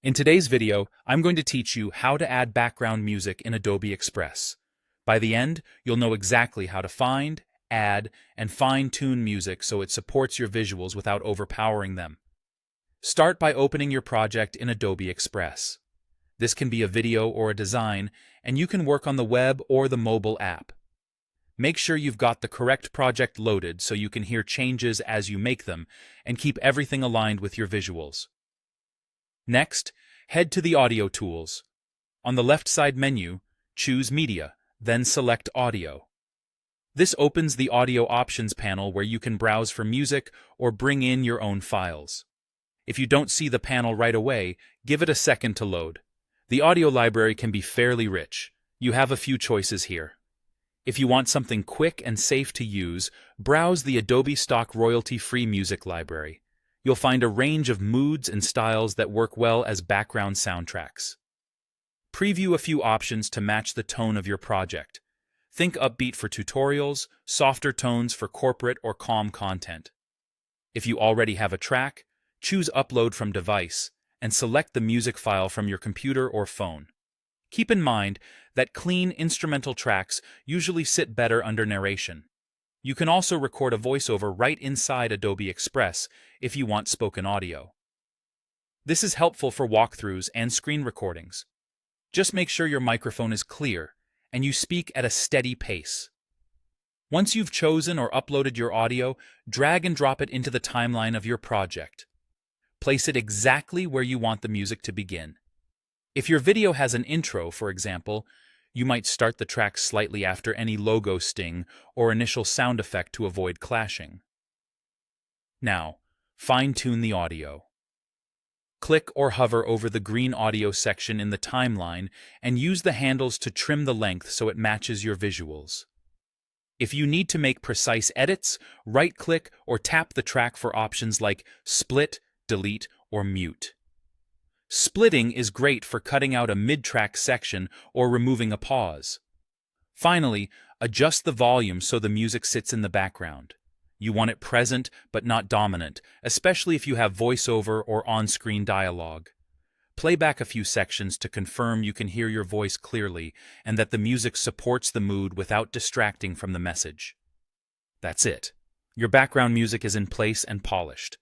In today's video, I'm going to teach you how to add background music in Adobe Express. By the end, you'll know exactly how to find, add, and fine-tune music so it supports your visuals without overpowering them. Start by opening your project in Adobe Express. This can be a video or a design, and you can work on the web or the mobile app. Make sure you've got the correct project loaded so you can hear changes as you make them, and keep everything aligned with your visuals. Next, head to the Audio tools. On the left side menu, choose Media, then select Audio. This opens the Audio Options panel where you can browse for music or bring in your own files. If you don't see the panel right away, give it a second to load. The audio library can be fairly rich. You have a few choices here. If you want something quick and safe to use, browse the Adobe Stock royalty-free music library. You'll find a range of moods and styles that work well as background soundtracks. Preview a few options to match the tone of your project. Think upbeat for tutorials, softer tones for corporate or calm content. If you already have a track, choose Upload from Device and select the music file from your computer or phone. Keep in mind that clean instrumental tracks usually sit better under narration. You can also record a voiceover right inside Adobe Express if you want spoken audio. This is helpful for walkthroughs and screen recordings. Just make sure your microphone is clear and you speak at a steady pace. Once you've chosen or uploaded your audio, drag and drop it into the timeline of your project. Place it exactly where you want the music to begin. If your video has an intro, for example, you might start the track slightly after any logo sting or initial sound effect to avoid clashing. Now, fine-tune the audio. Click or hover over the green audio section in the timeline and use the handles to trim the length so it matches your visuals. If you need to make precise edits, right-click or tap the track for options like split, delete, or mute. Splitting is great for cutting out a mid-track section or removing a pause. Finally, adjust the volume so the music sits in the background. You want it present but not dominant, especially if you have voiceover or on-screen dialogue. Play back a few sections to confirm you can hear your voice clearly and that the music supports the mood without distracting from the message. That's it. Your background music is in place and polished.